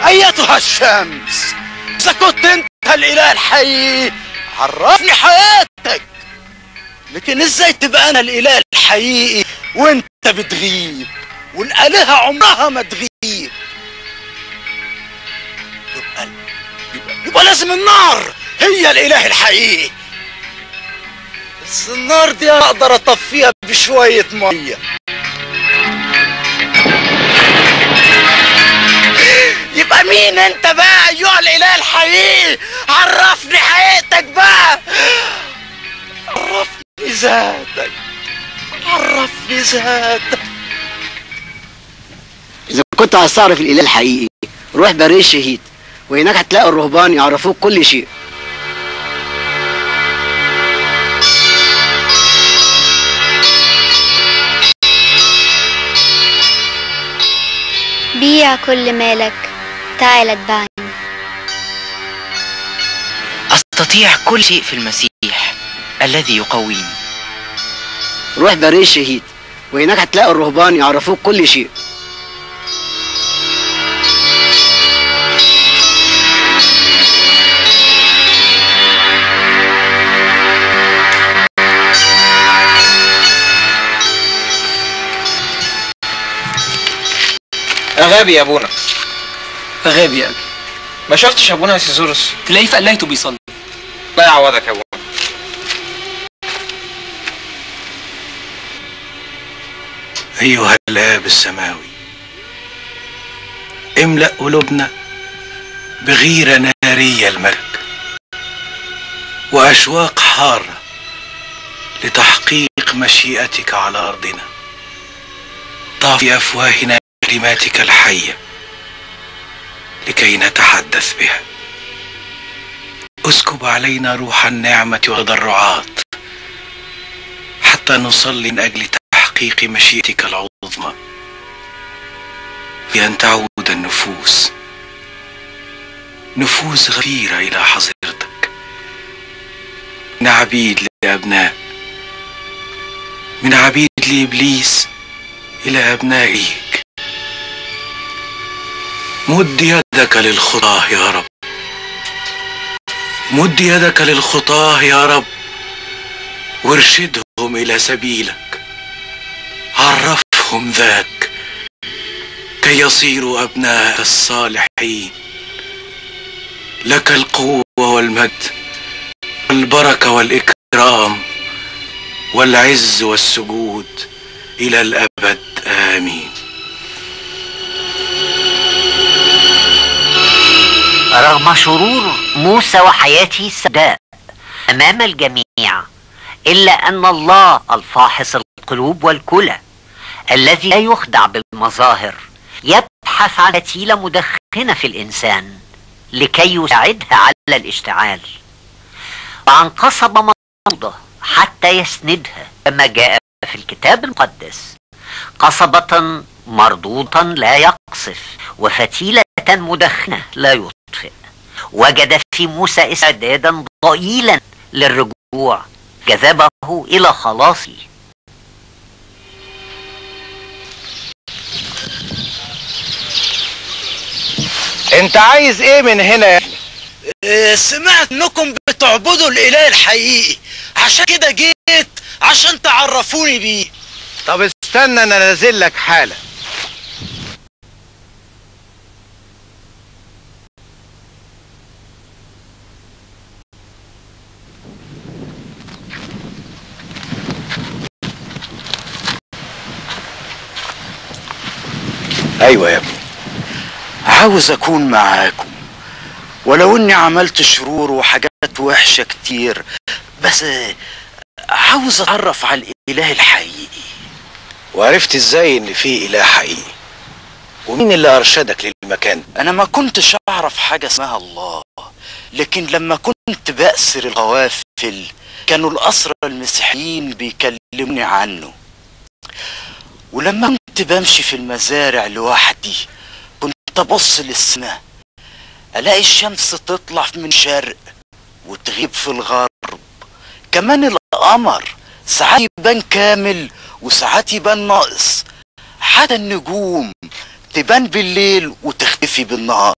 ايتها الشمس، اذا كنت انت الاله الحقيقي عرفني حياتك. لكن ازاي تبقى انا الاله الحقيقي وانت بتغيب، والالهه عمرها ما تغيب؟ يبقى لازم النار هي الاله الحقيقي. بس النار دي اقدر اطفيها بشويه ميه. يبقى مين انت بقى ايها الاله الحقيقي؟ عرفني حقيقتك بقى، عرفني ذاتك، عرفني ذاتك. اذا كنت عايز تعرف الاله الحقيقي روح برية الشهيد، وهناك هتلاقي الرهبان يعرفوك كل شيء. بيع كل مالك، تعال اتبعني. أستطيع كل شيء في المسيح الذي يقويني. روح برية الشهيد، وهناك هتلاقي الرهبان يعرفوك كل شيء. غابي يا ابونا. غابي يا ابي. ما شفتش ابونا سيزورس؟ تلاقيه في قلايته بيصلي. الله يعوضك يا ابونا. ايها الاب السماوي، املأ قلوبنا بغيرة نارية المجد واشواق حارة لتحقيق مشيئتك على ارضنا. ضع في افواهنا كلماتك الحية لكي نتحدث بها. اسكب علينا روح النعمة والتضرعات حتى نصلي من أجل تحقيق مشيئتك العظمى، في أن تعود النفوس، نفوس غفيرة إلى حضرتك، من عبيد لأبناء، من عبيد لإبليس إلى أبناء ليك. مد يدك للخطاه يا رب، مد يدك للخطاه يا رب، وارشدهم إلى سبيلك. عرفهم ذاك كي يصيروا أبناء الصالحين. لك القوة والمجد والبركة والإكرام والعز والسجود إلى الأبد، آمين. رغم شرور موسى وحياته السوداء أمام الجميع، إلا أن الله الفاحص القلوب والكلى الذي لا يخدع بالمظاهر يبحث عن فتيلة مدخنة في الإنسان لكي يساعدها على الاشتعال، وعن قصبة مرضى حتى يسندها، كما جاء في الكتاب المقدس: قصبة مرضوطة لا يقصف، وفتيلة مدخنة لا يطفئ. وجد في موسى استعدادا ضئيلا للرجوع، جذبه إلى خلاصه. انت عايز ايه من هنا يا ابني؟ سمعت انكم بتعبدوا الاله الحقيقي، عشان كده جيت عشان تعرفوني بيه. طب استنى انا نازل لك حالا. ايوه يا ابني، عاوز اكون معاكم، ولو اني عملت شرور وحاجات وحشة كتير، بس عاوز اتعرف على الاله الحقيقي. وعرفت ازاي ان في اله حقيقي؟ ومين اللي ارشدك للمكان؟ انا ما كنتش اعرف حاجة اسمها الله، لكن لما كنت بأسر القوافل كانوا الأسرى المسيحيين بيكلموني عنه. ولما كنت بمشي في المزارع لوحدي كنت ابص للسماء، الاقي الشمس تطلع من الشرق وتغيب في الغرب. كمان القمر ساعات يبان كامل وساعات يبان ناقص، حتى النجوم تبان بالليل وتختفي بالنهار.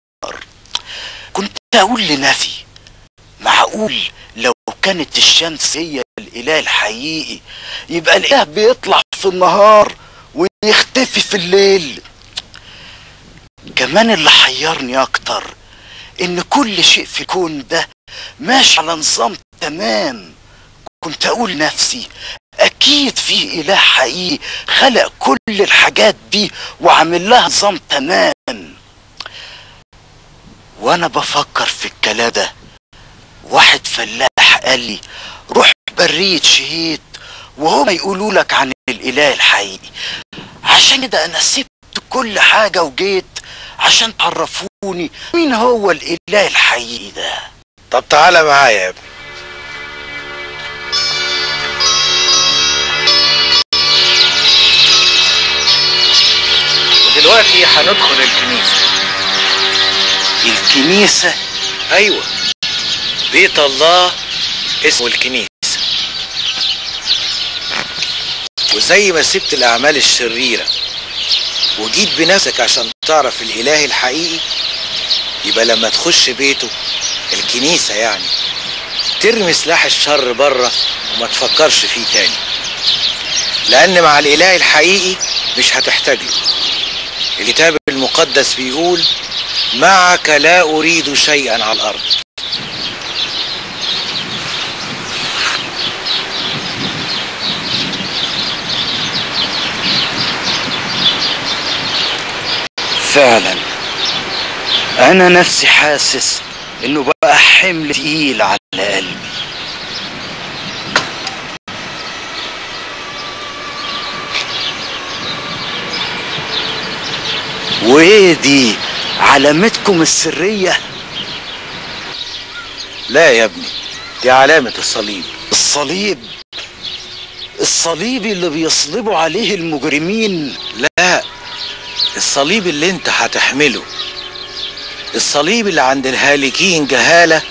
كنت اقول لنفسي معقول لو كانت الشمس هي الاله الحقيقي يبقى الاله بيطلع في النهار ويختفي في الليل. كمان اللي حيرني اكتر ان كل شيء في الكون ده ماشي على نظام تمام. كنت اقول لنفسي اكيد في اله حقيقي خلق كل الحاجات دي وعامل لها نظام تمام. وانا بفكر في الكلام ده واحد فلاح قال لي روح برية شهيد وهما يقولوا لك عن الاله الحقيقي. عشان كده انا سبت كل حاجة وجيت عشان تعرفوني مين هو الاله الحقيقي ده. طب تعالى معايا يا ابني. ودلوقتي هندخل الكنيسة. الكنيسة؟ ايوه، بيت الله اسمه الكنيسة. وزي ما سبت الاعمال الشريرة وجيت بنفسك عشان تعرف الاله الحقيقي، يبقى لما تخش بيته الكنيسة يعني ترمي سلاح الشر بره وما تفكرش فيه تاني، لان مع الاله الحقيقي مش هتحتاج له. الكتاب المقدس بيقول معك لا اريد شيئا على الارض. فعلا انا نفسي حاسس انه بقى حمل تقيل على قلبي. وايه دي علامتكم السرية؟ لا يا ابني، دي علامة الصليب. الصليب؟ الصليب اللي بيصلبوا عليه المجرمين؟ لا، الصليب اللي انت هتحمله، الصليب اللي عند الهالكين جهالة،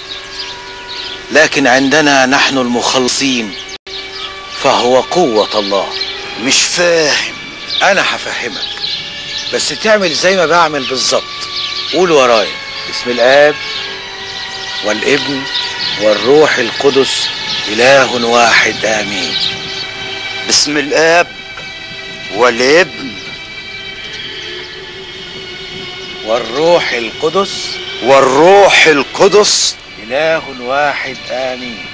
لكن عندنا نحن المخلصين فهو قوة الله. مش فاهم. انا هفهمك، بس تعمل زي ما بعمل بالظبط. قول ورايا: باسم الاب والابن والروح القدس اله واحد امين. باسم الاب والابن والروح القدس اله واحد امين.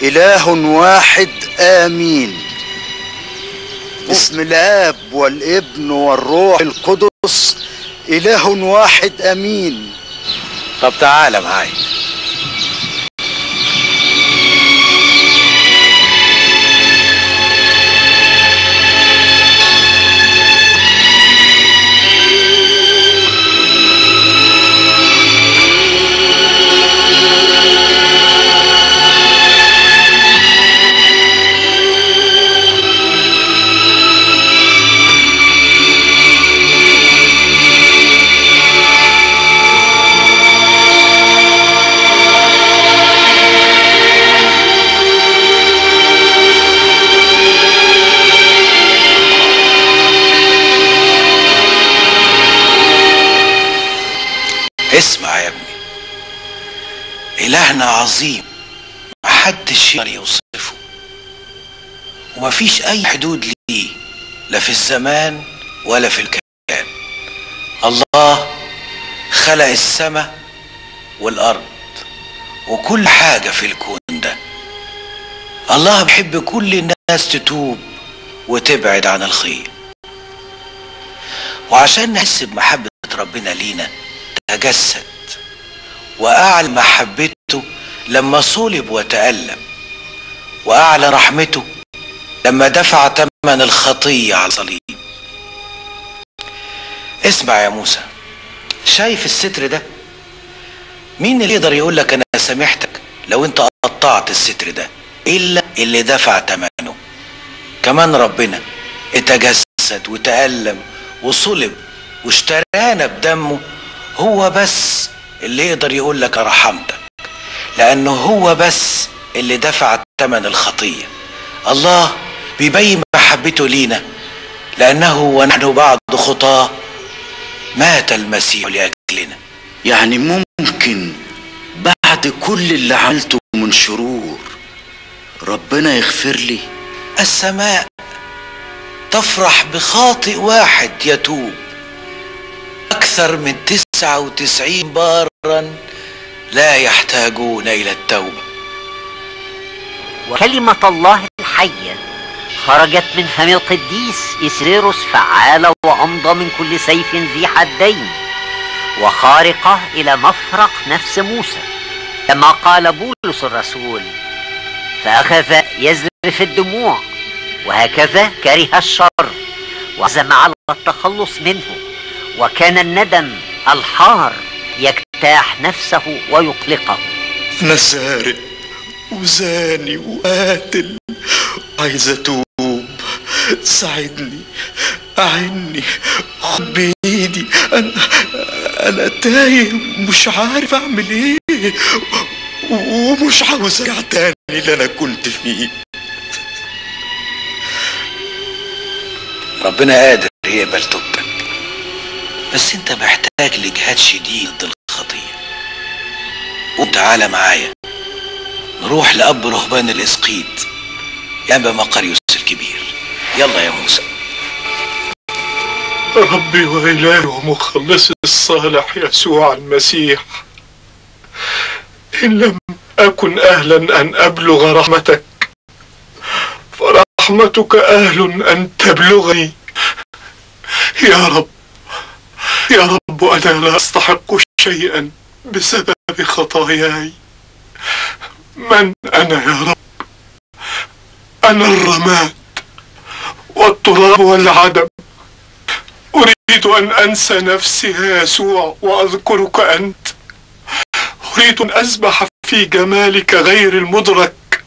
اله واحد امين. باسم الاب والابن والروح القدس اله واحد امين. طب تعالى معايا. اسمع يا ابني، إلهنا عظيم محدش يقدر يوصفه، ومفيش أي حدود ليه لا في الزمان ولا في المكان. الله خلق السماء والأرض وكل حاجة في الكون ده. الله بيحب كل الناس تتوب وتبعد عن الخير، وعشان نحس بمحبة ربنا لينا تجسد وأعلى محبته لما صلب وتألم، وأعلى رحمته لما دفع ثمن الخطية على الصليب. اسمع يا موسى، شايف الستر ده؟ مين اللي يقدر يقول لك أنا سامحتك لو أنت قطعت الستر ده إلا اللي دفع ثمنه؟ كمان ربنا اتجسد وتألم وصلب واشترانا بدمه، هو بس اللي يقدر يقول لك رحمتك، لأنه هو بس اللي دفع ثمن الخطية. الله بيبين محبته لينا، لأنه ونحن بعد خطاه مات المسيح لأجلنا. يعني ممكن بعد كل اللي عملته من شرور ربنا يغفر لي؟ السماء تفرح بخاطئ واحد يتوب أكثر من 99 بارا لا يحتاجون إلى التوبة. وكلمة الله الحية خرجت من فم القديس إسريروس فعالة وأمضى من كل سيف ذي حدين وخارقة إلى مفرق نفس موسى، كما قال بولس الرسول: فأخذ يزرف الدموع وهكذا كره الشر وعزم على التخلص منه، وكان الندم الحار يجتاح نفسه ويقلقه. أنا سارق وزاني وقاتل، عايز أتوب، ساعدني، أعني، خد بإيدي، أنا تايه مش عارف أعمل إيه، ومش عاوز أرجع تاني اللي أنا كنت فيه. ربنا قادر يقبل توبتك، بس انت محتاج لجهاد شديد ضد الخطية. وتعالى معايا نروح لأب رهبان الإسقيط ينبع مقريوس الكبير. يلا يا موسى. ربي وإلهي ومخلصي الصالح يسوع المسيح، إن لم أكن أهلا أن أبلغ رحمتك فرحمتك أهل أن تبلغني. يا رب يا رب، أنا لا أستحق شيئا بسبب خطاياي. من أنا يا رب؟ أنا الرماد والتراب والعدم. أريد أن أنسى نفسي يا يسوع وأذكرك أنت. أريد أن أسبح في جمالك غير المدرك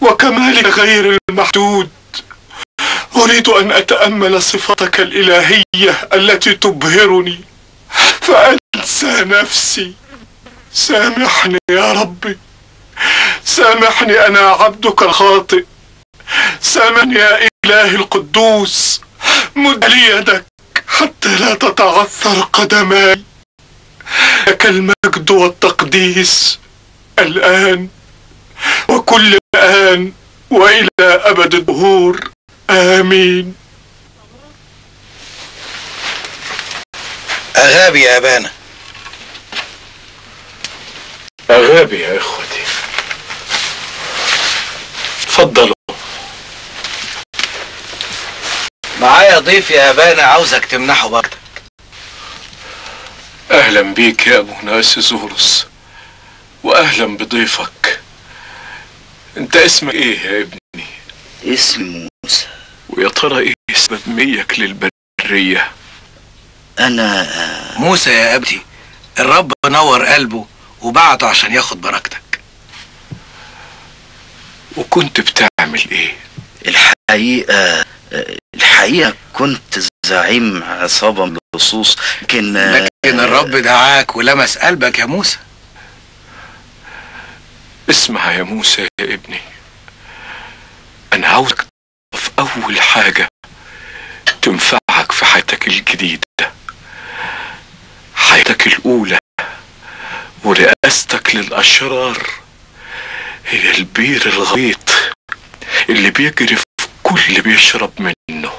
وكمالك غير المحدود. أريد أن أتأمل صفاتك الإلهية التي تبهرني فأنسى نفسي. سامحني يا ربي، سامحني، أنا عبدك الخاطئ. سامحني يا إلهي القدوس، مد لي يدك حتى لا تتعثر قدماي. لك المجد والتقديس الآن وكل آن وإلى أبد الدهور، آمين. أغابي يا أبانا. أغابي يا إخوتي، تفضلوا. معايا ضيف يا أبانا عاوزك تمنحه بركتك. أهلا بيك يا أبونا أسيزوروس، وأهلا بضيفك. أنت اسمك إيه يا ابني؟ اسمي موسى. ويا ترى إيه سبب ميك للبرية؟ أنا موسى يا أبتي، الرب نور قلبه وبعته عشان ياخد بركتك. وكنت بتعمل إيه؟ الحقيقة كنت زعيم عصابة من اللصوص، لكن الرب دعاك ولمس قلبك يا موسى. اسمع يا موسى يا ابني، أنا عاوزك في أول حاجة تنفعك في حياتك الجديدة، حياتك الأولى ورئاستك للأشرار هي البير الغويط اللي بيجري في كل اللي بيشرب منه.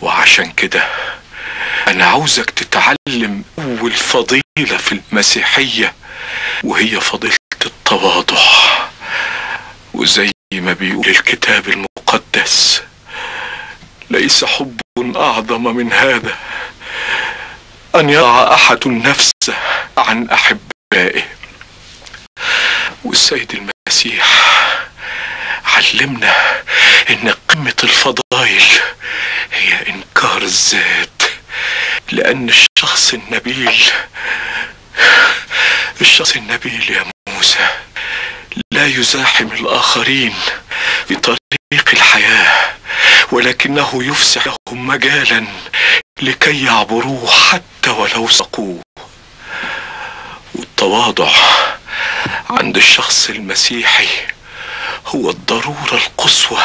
وعشان كده أنا عاوزك تتعلم أول فضيلة في المسيحية، وهي فضيلة التواضع. وزي ما بيقول الكتاب المقدس: ليس حب أعظم من هذا أن يضع أحد النفس عن أحبائه. والسيد المسيح علمنا إن قمة الفضائل هي إنكار الذات، لأن الشخص النبيل يا موسى لا يزاحم الآخرين في طريق الحياة، ولكنه يفسح لهم مجالا لكي يعبروه حتى ولو سقوه. والتواضع عند الشخص المسيحي هو الضرورة القصوى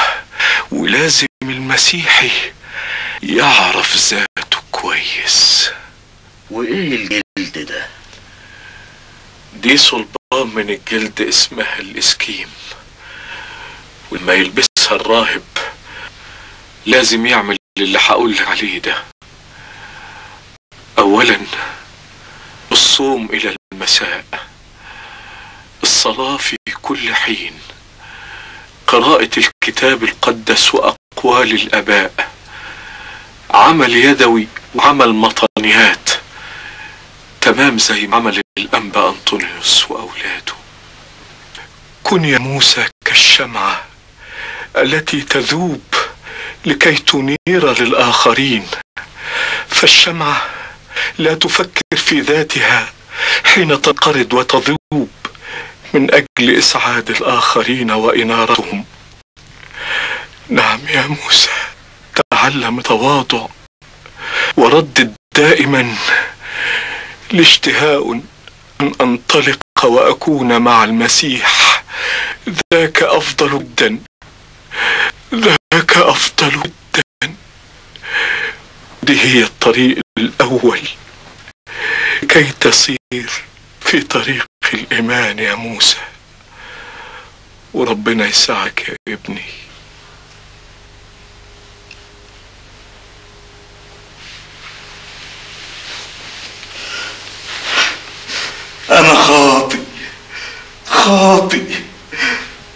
ولازم المسيحي يعرف ذاته كويس. وايه الجلد ده؟ دي صلبان من الجلد اسمها الاسكيم، ولما يلبسها الراهب لازم يعمل اللي هقولك عليه ده. اولا الصوم الى المساء، الصلاة في كل حين، قراءة الكتاب المقدس واقوال الاباء، عمل يدوي وعمل مطانيات تمام زي ما عمل الانبا انطونيوس واولاده. كن يا موسى كالشمعة التي تذوب لكي تنير للآخرين، فالشمعة لا تفكر في ذاتها حين تنقرض وتذوب من أجل إسعاد الآخرين وإنارتهم. نعم يا موسى، تعلم التواضع وردد دائما الاشتهاء أن أنطلق وأكون مع المسيح، ذاك أفضل جدا، ذاك أفضل جدا. دي هي الطريق الأول كي تصير في طريق الإيمان يا موسى، وربنا يسعدك يا ابني. أنا خاطئ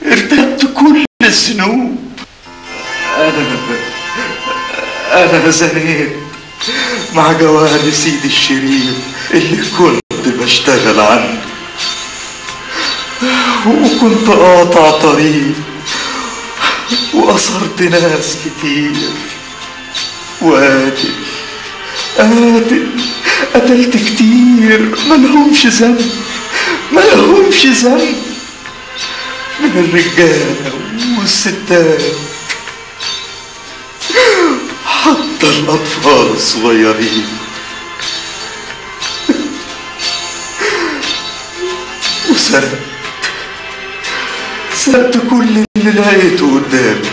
ارتكبت كل الذنوب. أنا زنيت مع جواري سيدي الشريف اللي كنت بشتغل عنه، وكنت قاطع طريق وأثرت ناس كتير، قتلت كتير ملهمش ذنب من الرجالة والستات حتى الأطفال الصغيرين. وسرقت كل اللي لقيته قدامي.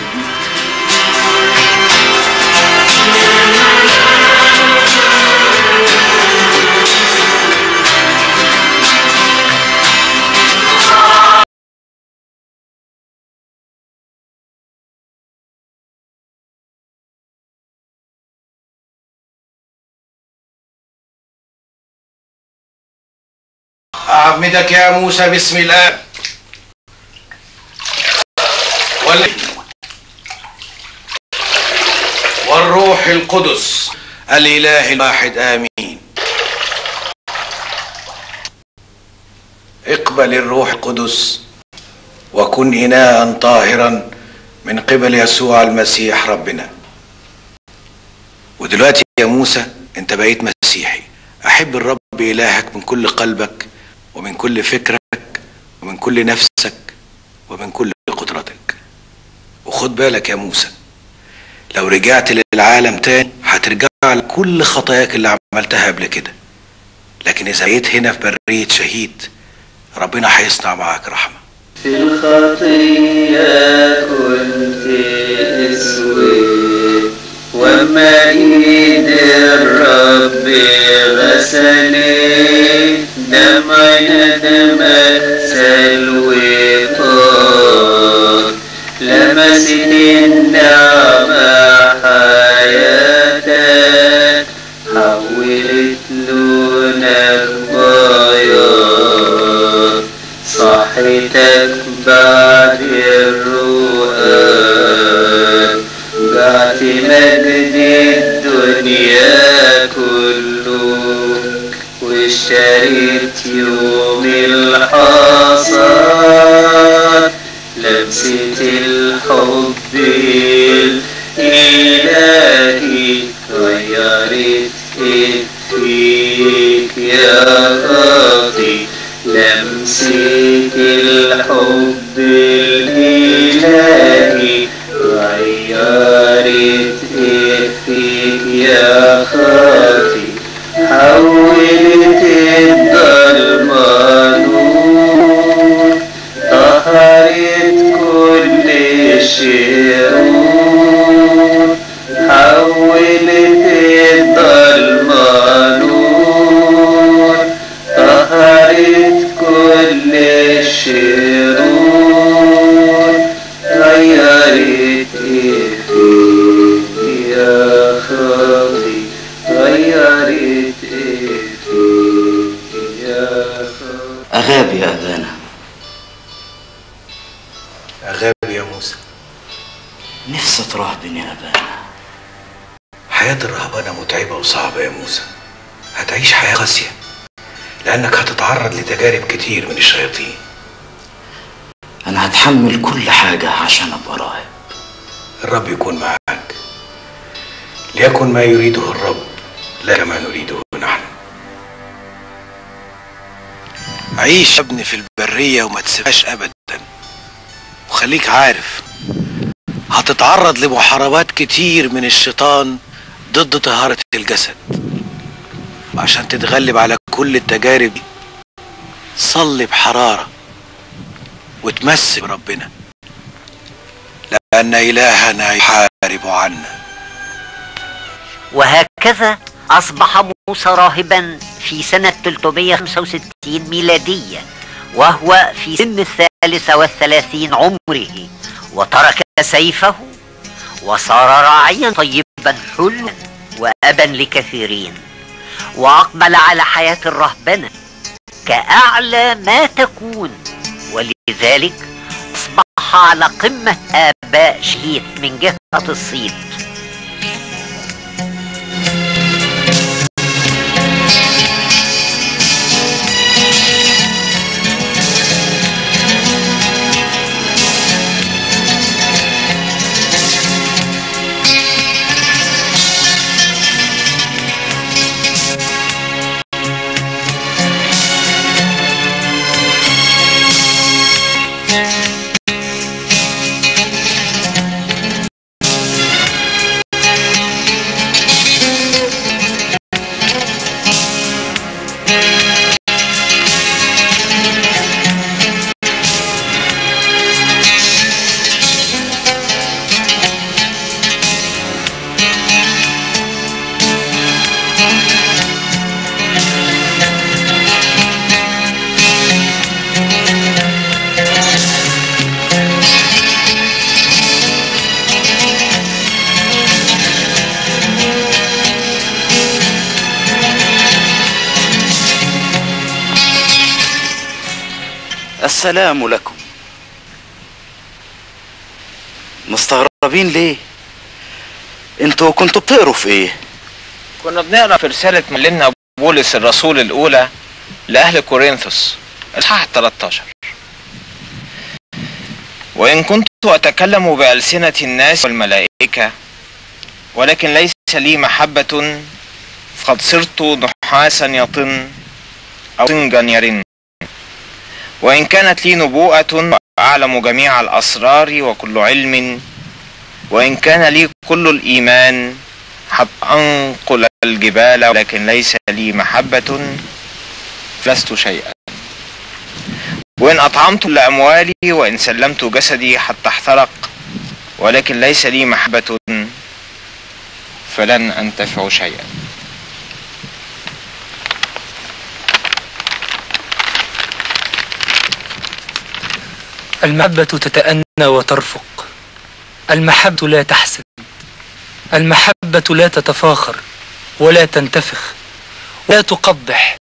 أعمدك يا موسى باسم الآب والروح القدس الإله الواحد آمين. اقبل الروح القدس وكن إناء طاهرا من قبل يسوع المسيح ربنا. ودلوقتي يا موسى انت بقيت مسيحي. أحب الرب إلهك من كل قلبك ومن كل فكرك ومن كل نفسك ومن كل قدرتك. وخد بالك يا موسى، لو رجعت للعالم تاني هترجع لكل خطاياك اللي عملتها قبل كده، لكن إذا جيت هنا في برية شهيد ربنا هيصنع معاك رحمة. في الخطية كنت اسود، وما ايد الرب غسلت، دمع ندمك سلوطات، لمست النعمة حياتك، حولت لونك بياض، صحتك بعد الرؤى، بعت مجد الدنيا كله، واشتريت يوم الحصاد، لمسة الحب الإلهي غيرت فيك يا خاطي، لمسة الحب الإلهي غيرت فيك يا خاطي، حولت الظلمة نور، طهرت كل الشرور، حياة الرهبنة متعبة وصعبة يا موسى. هتعيش حياة قاسية لأنك هتتعرض لتجارب كتير من الشياطين. أنا هتحمل كل حاجة عشان أبقى راهب. الرب يكون معاك. ليكن ما يريده الرب لا كما نريده نحن. عيش يا ابني في البرية وما تسيبهاش أبدا، وخليك عارف هتتعرض لمحاربات كتير من الشيطان ضد طهارة الجسد. وعشان تتغلب على كل التجارب دي صلي بحرارة وتمسك بربنا، لأن إلهنا يحارب عنا. وهكذا أصبح موسى راهبا في سنة 365 ميلادية، وهو في سن 33 عمره، وترك سيفه وصار راعيا طيبا حلوا وأبا لكثيرين، وأقبل على حياة الرهبنة كأعلى ما تكون، ولذلك أصبح على قمة آباء شهيد من جهة الصيت. السلام لكم. مستغربين ليه؟ انتوا كنتوا بتقروا في ايه؟ كنا بنقرا في رسالة معلمنا بولس الرسول الأولى لأهل كورنثوس الإصحاح 13. وإن كنت أتكلم بألسنة الناس والملائكة ولكن ليس لي محبة فقد صرت نحاسا يطن أو طنجا يرن. وإن كانت لي نبوءة وأعلم جميع الأسرار وكل علم، وإن كان لي كل الإيمان حتى أنقل الجبال ولكن ليس لي محبة لست شيئا. وإن أطعمت لأموالي وإن سلمت جسدي حتى احترق ولكن ليس لي محبة فلن أنتفع شيئا. المحبة تتأنى وترفق، المحبة لا تحسد، المحبة لا تتفاخر ولا تنتفخ ولا تقبح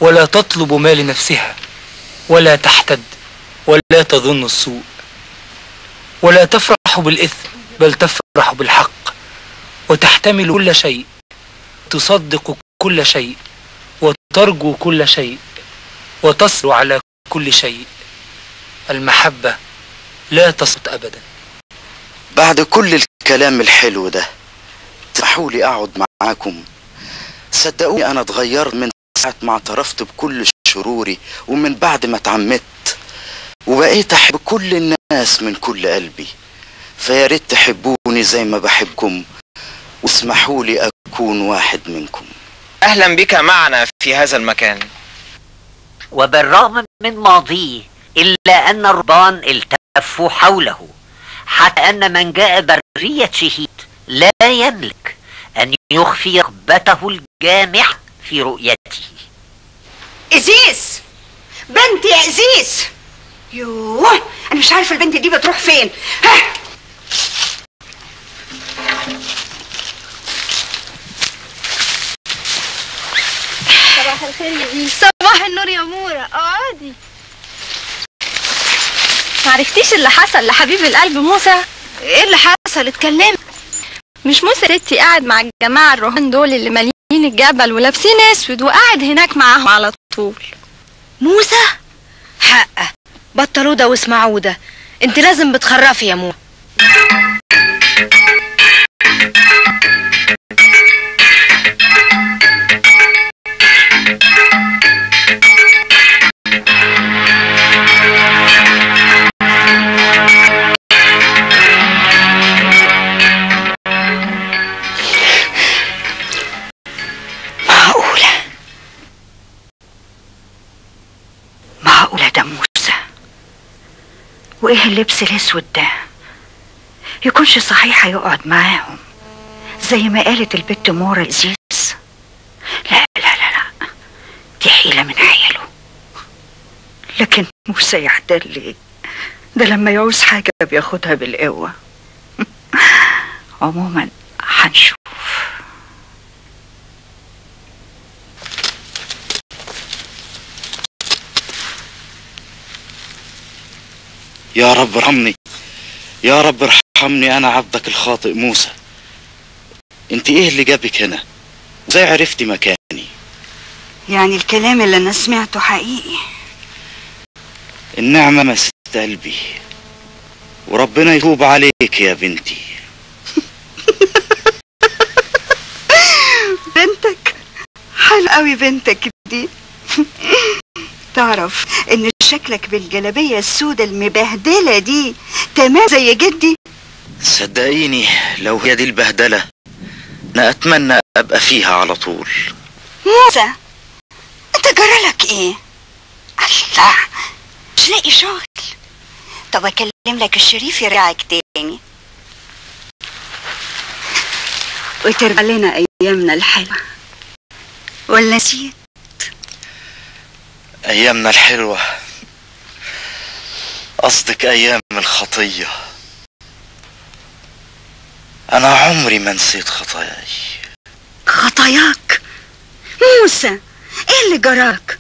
ولا تطلب ما لنفسها ولا تحتد ولا تظن السوء ولا تفرح بالإثم بل تفرح بالحق، وتحتمل كل شيء، تصدق كل شيء، وترجو كل شيء، وتصبر على كل شيء. المحبة لا تسقط أبدا. بعد كل الكلام الحلو ده تسمحوا لي أقعد معاكم؟ صدقوني أنا اتغيرت من ساعة ما اعترفت بكل شروري، ومن بعد ما اتعمدت وبقيت أحب كل الناس من كل قلبي. فيا ريت تحبوني زي ما بحبكم واسمحوا لي أكون واحد منكم. أهلا بك معنا في هذا المكان. وبالرغم من ماضيه إلا أن الرهبان التفوا حوله، حتى أن من جاء برية شهيد لا يملك أن يخفي رغبته الجامحة في رؤيته. إزيس، بنتي يا إزيس. يوه، أنا مش عارفة البنت دي بتروح فين. ها، صباح الخير يا إزيس. صباح النور يا مورا، اقعدي. معرفتيش اللي حصل لحبيب القلب موسى؟ ايه اللي حصل؟ اتكلمي. مش موسى ستي قاعد مع الجماعة الرهبان دول اللي مالين الجبل ولابسين اسود وقاعد هناك معاهم على طول. موسى؟ حقه بطلوا ده واسمعوا ده، انت لازم بتخرفي يا موسى. معقولة ده موسى؟ وايه اللبس الاسود ده؟ يكونش صحيح هيقعد معاهم زي ما قالت البت مورا العزيز؟ لا لا لا لا، دي حيلة من حيله. لكن موسى يحتل ليه؟ ده لما يعوز حاجة بياخدها بالقوة. عموما هنشوف. يا رب ارحمني، يا رب ارحمني، انا عبدك الخاطئ موسى. انت ايه اللي جابك هنا؟ وازاي عرفتي مكاني؟ يعني الكلام اللي انا سمعته حقيقي؟ النعمة مست قلبي وربنا يتوب عليك يا بنتي. بنتك؟ حلو قوي بنتك دي. تعرف ان شكلك بالجلابية السودة المبهدلة دي تمام زي جدي؟ صدقيني لو هي دي البهدلة انا اتمنى ابقى فيها على طول. موسى انت جرالك ايه؟ الله، مش لاقي شغل؟ طب اكلم لك الشريف يرجعك تاني وترجع لنا ايامنا الحلوة، ولا نسيت؟ ايامنا الحلوة قصدك ايام الخطية؟ انا عمري ما نسيت خطاياي. خطاياك؟ موسى ايه اللي جراك؟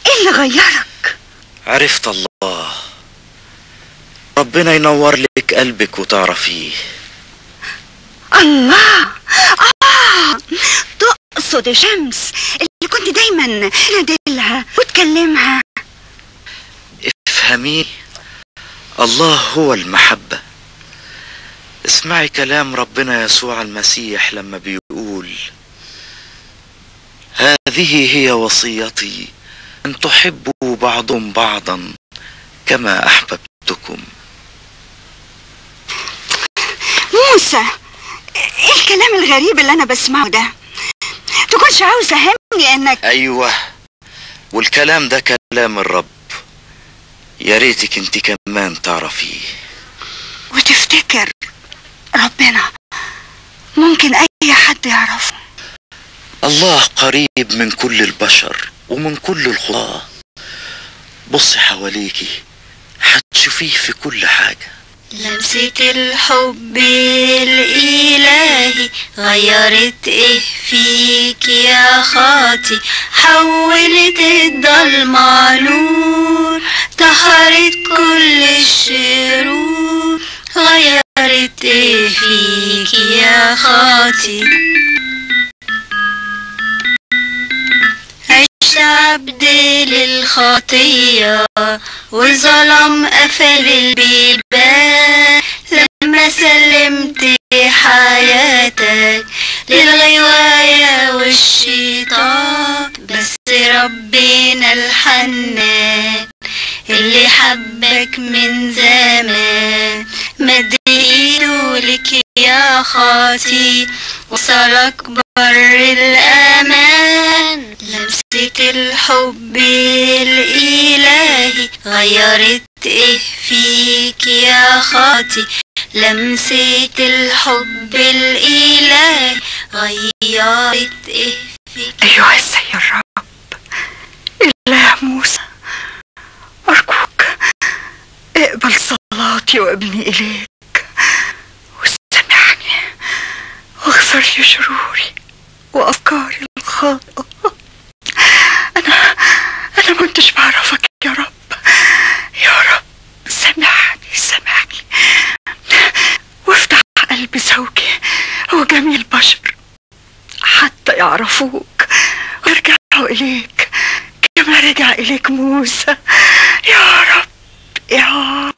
ايه اللي غيرك؟ عرفت الله، ربنا ينور لك قلبك وتعرفيه. الله، تقصد شمس اللي كنت دايما نادلها وتكلمها؟ افهمي، الله هو المحبة. اسمعي كلام ربنا يسوع المسيح لما بيقول هذه هي وصيتي أن تحبوا بعضهم بعضا كما أحببتكم. موسى ايه الكلام الغريب اللي انا بسمعه ده؟ تكونش عاوز تفهمني انك... ايوه، والكلام ده كلام الرب، يا ريتك انت كمان تعرفيه. وتفتكر ربنا ممكن اي حد يعرفه؟ الله قريب من كل البشر ومن كل الخطاة. بصي حواليكي هتشوفيه في كل حاجة. لمسة الحب الإلهي غيرت ايه فيك يا خاطي، حولت الضلمة نور، طهرت كل الشرور، غيرت ايه فيك يا خاطي. عشت عبد للخطية وظلم قفل البيبان، لما سلمت حياتك للغواية والشيطان، بس ربنا الحنان اللي حبك من زمان مد ايده لك يا خاطي، وصلك بر الأمان. لمسة الحب الإلهي غيرت ايه فيك يا خاطي، لمسة الحب الإلهي غيرت ايه فيك. ايها السيد الرب إله موسى، أرجوك اقبل صلاتي وابني إليك وسامحني واغفر لي شروري وأفكاري الخاطئة. أنا ما كنتش بعرفك يا رب، يا رب سامحني وافتح قلب زوجي البشر حتى يعرفوك ويرجعوا إليك كما رجع إليك موسى. يا رب يا رب.